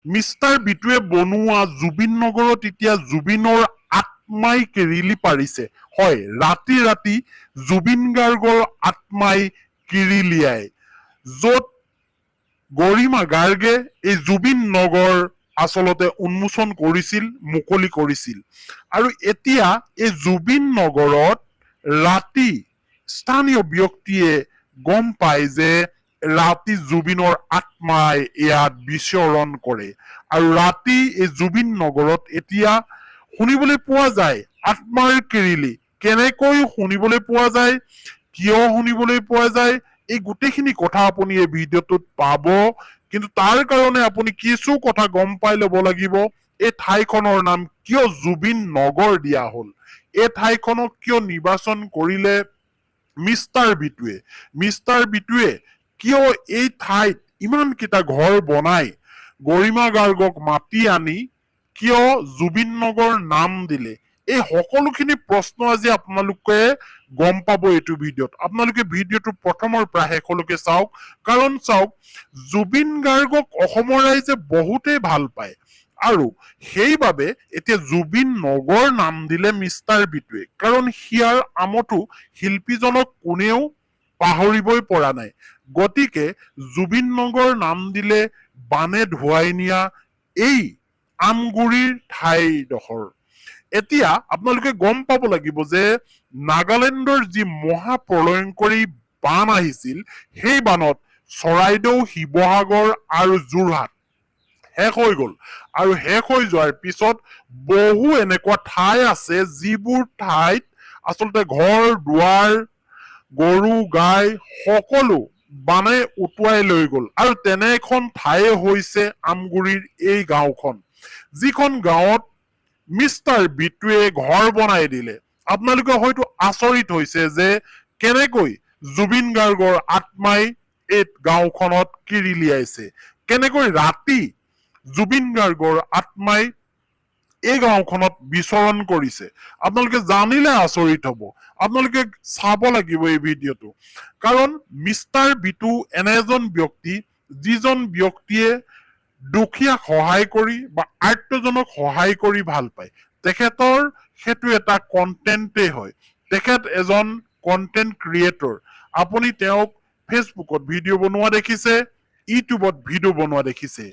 Mister বিটুৱে বনোৱা জুবিন নগৰত এতিয়া জুবিনৰ আত্মাই কেৰিলি পাৰিছে। হয়, ৰাতি ৰাতি জুবিন গাৰ্গৰ আত্মাই কিৰিলিয়াই, য'ত গৰিমা গাৰ্গে এই জুবিন নগৰ আচলতে উন্মোচন কৰিছিল, মুকলি কৰিছিল। আৰু এতিয়া এই জুবিন নগৰত ৰাতি স্থানীয় ব্যক্তিয়ে গম পায় যে ৰাতি জুবিনৰ আত্মাই ইয়াত বিচৰণ কৰে। আৰু ৰাতি এই জুবিন নগৰত এতিয়া শুনিবলৈ পোৱা যায় আত্মাৰ কেৰিলি। কেনেকৈ শুনিবলৈ পোৱা যায়, কিয় শুনিবলৈ পোৱা যায়, এই গোটেইখিনি কথা আপুনি এই ভিডিঅ'টোত পাব। কিন্তু তাৰ কাৰণে আপুনি কিছু কথা গম পাই ল'ব লাগিব। এই ঠাইখনৰ নাম কিয় জুবিন নগৰ দিয়া হ'ল, এই ঠাইখনক কিয় নিৰ্বাচন কৰিলে মিষ্টাৰ বিটুৱে কিয় এই ঠাইত ইমান কেইটা ঘৰ বনাই গৰিমা গাৰ্গক মাতি আনি কিয় জুবিন নগৰ নাম দিলে, এই সকলোখিনি প্ৰশ্ন আজি আপোনালোকে গম পাব এইটো ভিডিঅ'ত। আপোনালোকে ভিডিঅ'টো প্ৰথমৰ পৰা শেষলৈকে চাওক, কাৰণ চাওক, জুবিন গাৰ্গক অসমৰ ৰাইজে বহুতেই ভাল পায় আৰু সেইবাবে এতিয়া জুবিন নগৰ নাম দিলে মিষ্টাৰ বিটুৱে। কাৰণ সিয়াৰ আমতো শিল্পীজনক কোনেও পাহৰিবই পৰা নাই। গতিকে জুবিন নগৰ নাম দিলে বানে ধুৱাই নিয়া এই আমগুৰিৰ ঠাইডোখৰ। এতিয়া আপোনালোকে গম পাব লাগিব যে নাগালেণ্ডৰ যি মহাপ্ৰলয়ংকৰী বান আহিছিল, সেই বানত চৰাইদেউ, শিৱসাগৰ আৰু যোৰহাট শেষ হৈ গ'ল। আৰু শেষ হৈ যোৱাৰ পিছত বহু এনেকুৱা ঠাই আছে যিবোৰ ঠাইত আচলতে ঘৰ দুৱাৰ, গৰু গাই সকলো বানে উটুৱাই লৈ গ'ল। আৰু তেনে এখন ঠাই হৈছে আমগুৰিৰ এই গাঁওখন, যিখন গাঁৱত মিষ্টাৰ বিটুৱে ঘৰ বনাই দিলে। আপোনালোকে হয়তো আচৰিত হৈছে যে কেনেকৈ জুবিন গাৰ্গৰ আত্মাই এই গাঁওখনত কিৰিলিয়াইছে, কেনেকৈ ৰাতি জুবিন গাৰ্গৰ আত্মাই এই গাঁওখনত বিচৰণ কৰিছে। আপোনালোকে জানিলে আচৰিত হব, আপোনালোকে চাব লাগিব এই ভিডিঅ'টো। কাৰণ মিষ্টাৰ বিটু এনে এজন ব্যক্তি, যিজন ব্যক্তিয়ে দুখীয়াক সহায় কৰি বা আৰ্তজনক সহায় কৰি ভাল পায়। তেখেতৰ সেইটো এটা কণ্টেণ্টেই হয়, তেখেত এজন কণ্টেণ্ট ক্ৰিয়েটৰ। আপুনি তেওঁক ফেচবুকত ভিডিঅ' বনোৱা দেখিছে, ইউটিউবত ভিডিঅ' বনোৱা দেখিছে,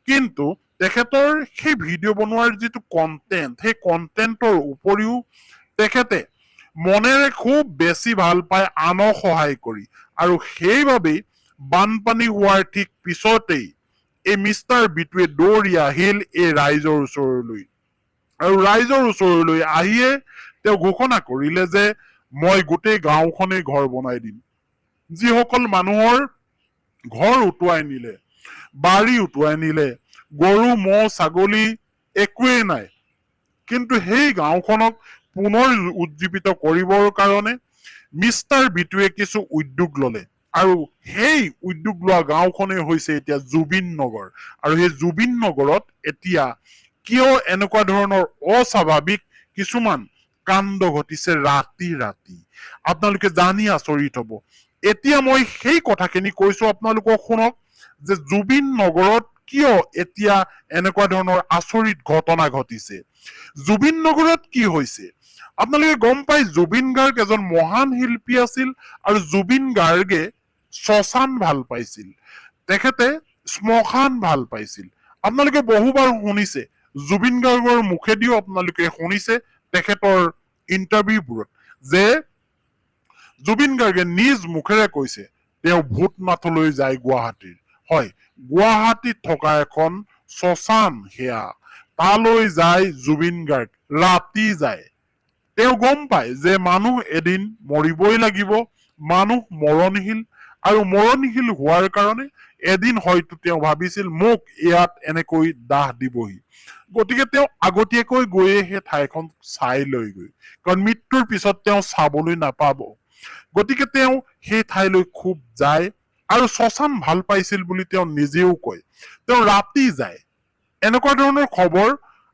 কিন্তু তেখেতৰ সেই ভিডিঅ' বনোৱাৰ যিটো কণ্টেণ্ট, সেই কণ্টেণ্টৰ উপৰিও তেখেতে মনেৰে খুব বেছি ভাল পায় আনক সহায় কৰি। আৰু সেইবাবেই বানপানী হোৱাৰ ঠিক পিছতেই এই মিষ্টাৰ বিটুৱে দৌৰি আহিল এই ৰাইজৰ ওচৰলৈ। আৰু ৰাইজৰ ওচৰলৈ আহিয়ে তেওঁ ঘোষণা কৰিলে যে মই গোটেই গাঁওখনেই ঘৰ বনাই দিম। যিসকল মানুহৰ ঘৰ উটুৱাই নিলে, বাৰী উটুৱাই নিলে, গৰু ম'হ ছাগলী একোৱেই নাই, কিন্তু সেই গাঁওখনক পুনৰ উজ্জীৱিত কৰিবৰ কাৰণে মিষ্টাৰ বিটুৱে কিছু উদ্যোগ ললে। আৰু সেই উদ্যোগ লোৱা গাঁওখনেই হৈছে এতিয়া জুবিন নগৰ। আৰু সেই জুবিন নগৰত এতিয়া কিয় এনেকুৱা ধৰণৰ অস্বাভাৱিক কিছুমান কাণ্ড ঘটিছে ৰাতি ৰাতি, আপোনালোকে জানি আচৰিত হব। এতিয়া মই সেই কথাখিনি কৈছো, আপোনালোকক শুনক যে জুবিন নগৰত কিয় এতিয়া এনেকুৱা ধৰণৰ আচৰিত ঘটনা ঘটিছে। জুবিন নগৰত কি হৈছে আপোনালোকে গম পাই, জুবিন গাৰ্গ এজন মহান শিল্পী আছিল আৰু জুবিন গাৰ্গে শ্মশান ভাল পাইছিল, তেখেতে শ্মশান ভাল পাইছিল। আপোনালোকে বহুবাৰ শুনিছে, জুবিন গাৰ্গৰ মুখেদিও আপোনালোকে শুনিছে তেখেতৰ ইণ্টাৰভিউবোৰত যে জুবিন গাৰ্গে নিজ মুখেৰে কৈছে তেওঁ ভূতনাথলৈ যায় গুৱাহাটীৰ। হয়, গুৱাহাটীত থকা এখন শ্মশান সেয়া, তালৈ যায় জুবিন গাৰ্গ, ৰাতি যায়। তেওঁ গম পায় যে মানুহ এদিন মৰিবই লাগিব, মানুহ মৰণশীল, আৰু মৰণশীল হোৱাৰ কাৰণে এদিন হয়তো তেওঁ ভাবিছিল মোক ইয়াত এনেকৈ দাহ দিবহি। গতিকে তেওঁ আগতীয়াকৈ গৈয়ে সেই ঠাইখন চাই লৈগৈ, কাৰণ মৃত্যুৰ পিছত তেওঁ চাবলৈ নাপাব। গতিকে তেওঁ সেই ঠাইলৈ খুব যায়, আৰু শ্মশান ভাল পাইছিল বুলি তেওঁ নিজেও কয়। তেওঁ ৰাতি যায়, এনেকুৱা ধৰণৰ খবৰ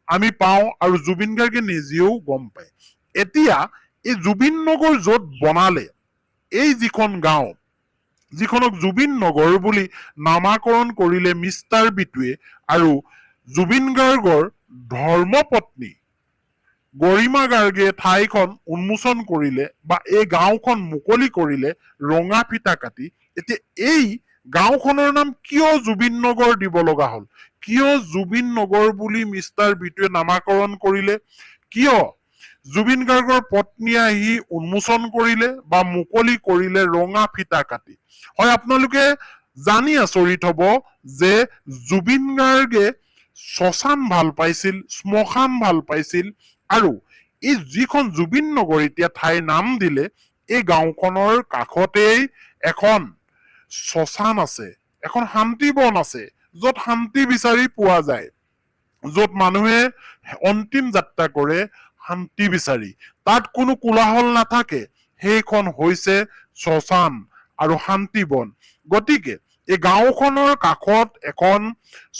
আমি পাওঁ আৰু জুবিন গাৰ্গে নিজেও গম পায়। এতিয়া এই জুবিন নগৰ য'ত বনালে, এই যিখন গাঁও, যিখনক জুবিন নগৰ বুলি নামাকৰণ কৰিলে মিষ্টাৰ বিটুৱে, আৰু জুবিন গাৰ্গৰ ধৰ্মপত্নী গৰিমা গাৰ্গে ঠাইখন উন্মোচন কৰিলে বা এই গাঁওখন মুকলি কৰিলে ৰঙা ফিতা কাটি। এতিয়া এই গাঁওখনৰ নাম কিয় জুবিন নগৰ দিব লগা হল? কিয় জুবিন নগৰ বুলি মিষ্টাৰ বিটুৱে নামাকৰণ কৰিলে? কিয় জুবিন গাৰ্গৰ পত্নীয়ে আহি উন্মোচন কৰিলে বা মুকলি কৰিলে ৰঙা ফিতা কাটি? হয়, আপোনালোকে জানি আচৰিত হব যে জুবিন গাৰ্গে শ্মশান ভাল পাইছিল, শ্মশান ভাল পাইছিল, আৰু এই যিখন জুবিন নগৰ এতিয়া ঠাইৰ নাম দিলে, এই গাঁওখনৰ কাষতেই এখন শ্মশান আছে, এখন শান্তি বন আছে, যত শান্তি বিচাৰি পোৱা যায়, যত মানুহে অন্তিম যাত্ৰা কৰে শান্তি বিচাৰি। তাত কোনো কোলাহল নাথাকে, সেইখন হৈছে শ্মশান আৰু শান্তি বন। গতিকে এই গাঁওখনৰ কাষত এখন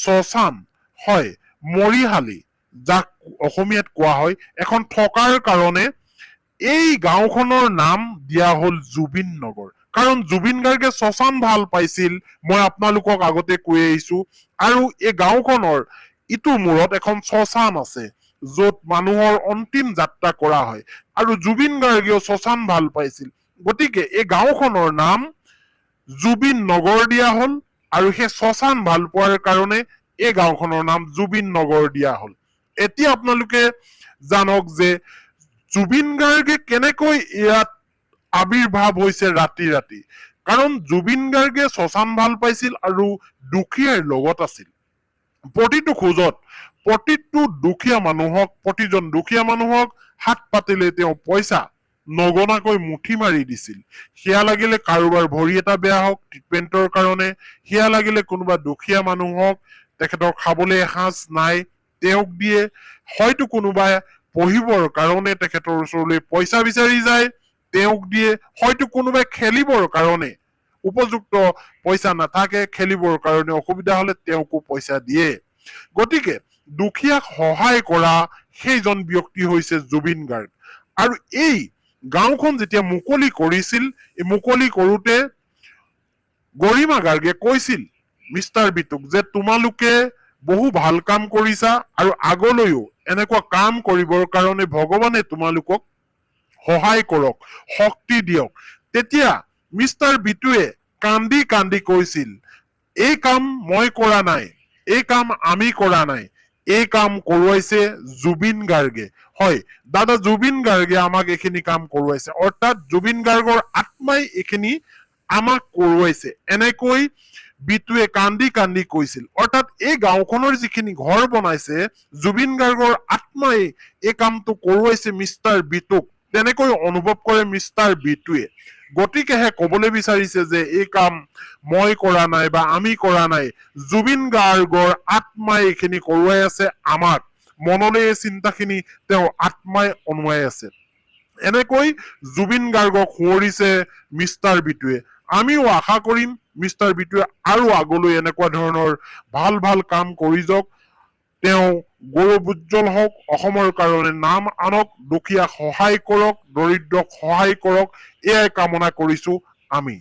শ্মশান, হয় মৰিশালি, যাক অসমীয়াত কোৱা হয়, এখন থকাৰ কাৰণে এই গাঁওখনৰ নাম দিয়া হল জুবিন নগৰ। কাৰণ জুবিন গাৰ্গে শ্মশান ভাল পাইছিল, মই আপোনালোকক আগতে কৈ আহিছো, আৰু এই গাঁওখনৰ ইটো মূৰত এখন শ্মশান আছে যত মানুহৰ অন্তিম যাত্ৰা কৰা হয়, আৰু জুবিন গাৰ্গেও শ্মশান ভাল পাইছিল। গতিকে এই গাঁওখনৰ নাম জুবিন নগৰ দিয়া হল, আৰু সেই শ্মশান ভাল পোৱাৰ কাৰণে এই গাঁওখনৰ নাম জুবিন নগৰ দিয়া হল। এতিয়া আপোনালোকে জানক যে জুবিন গাৰ্গে কেনেকৈ ইয়াত আবিৰ্ভাৱ হৈছে ৰাতি ৰাতি। কাৰণ জুবিন গাৰ্গে শ্মশান ভাল পাইছিল আৰু দুখীয়াৰ লগত আছিল। প্ৰতিটো খোজত প্ৰতিটো দুখীয়া মানুহক, প্ৰতিজন দুখীয়া মানুহক হাত পাতিলে তেওঁ পইচা নগনাকৈ মুঠি মাৰি দিছিল। সেয়া লাগিলে কাৰোবাৰ ভৰি এটা বেয়া হওক ট্ৰিটমেণ্টৰ কাৰণে, সেয়া লাগিলে কোনোবা দুখীয়া মানুহক তেখেতৰ খাবলৈ এসাঁজ নাই তেওঁক দিয়ে, হয়তো কোনোবাই পঢ়িবৰ কাৰণে তেখেতৰ ওচৰলৈ পইচা বিচাৰি যায় তেওঁক দিয়ে, হয়তো কোনোবাই খেলিবৰ কাৰণে উপযুক্ত পইচা নাথাকে, খেলিবৰ কাৰণে অসুবিধা হলে তেওঁকো পইচা দিয়ে। গতিকে দুখীয়াক সহায় কৰা সেইজন ব্যক্তি হৈছে জুবিন গাৰ্গ। আৰু এই গাঁওখন যেতিয়া মুকলি কৰিছিল, এই মুকলি কৰোতে গৰিমা গাৰ্গে কৈছিল মিষ্টাৰ বিটুক যে তোমালোকে বহু ভাল কাম কৰিছা, আৰু আগলৈও এনেকুৱা কাম কৰিবৰ কাৰণে ভগৱানে তোমালোকক সহায় কৰক, শক্তি দিয়ক। তেতিয়া মিষ্টাৰ বিটুৱে কান্দি কান্দি কৈছিল, এই কাম মই কৰা নাই, এই কাম আমি কৰা নাই, এই কাম কৰোৱাইছে জুবিন গাৰ্গে। হয়, দাদা জুবিন গাৰ্গে আমাক এইখিনি কাম কৰোৱাইছে, অৰ্থাৎ জুবিন গাৰ্গৰ আত্মাই এইখিনি আমাক কৰোৱাইছে, এনেকৈ বিটুৱে কান্দি কান্দি কৈছিল। অৰ্থাৎ এই গাঁওখনৰ যিখিনি ঘৰ বনাইছে জুবিন গাৰ্গৰ আত্মাই এই কামটো কৰোৱাইছে মিষ্টাৰ বিটুক, তেনেকৈ অনুভৱ কৰে মিষ্টাৰ বিটুৱে। গতিকেহে কবলৈ বিচাৰিছে যে এই কাম মই কৰা নাই বা আমি কৰা নাই, জুবিন গাৰ্গৰ আত্মাই এইখিনি কৰোৱাই আছে আমাক, মনলৈ এই চিন্তাখিনি তেওঁৰ আত্মাই অনুৱাই আছে। এনেকৈ জুবিন গাৰ্গক সুঁৱৰিছে মিষ্টাৰ বিটুৱে। আমিও আশা কৰিম মিষ্টাৰ বিটুৱে আৰু আগলৈ এনেকুৱা ধৰণৰ ভাল ভাল কাম কৰি যাওক, তেওঁ গৌৰৱোজ্জ্বল হওক, অসমৰ কাৰণে নাম আনক, দুখীয়াক সহায় কৰক, দৰিদ্ৰক সহায় কৰক, এয়াই কামনা কৰিছো আমি।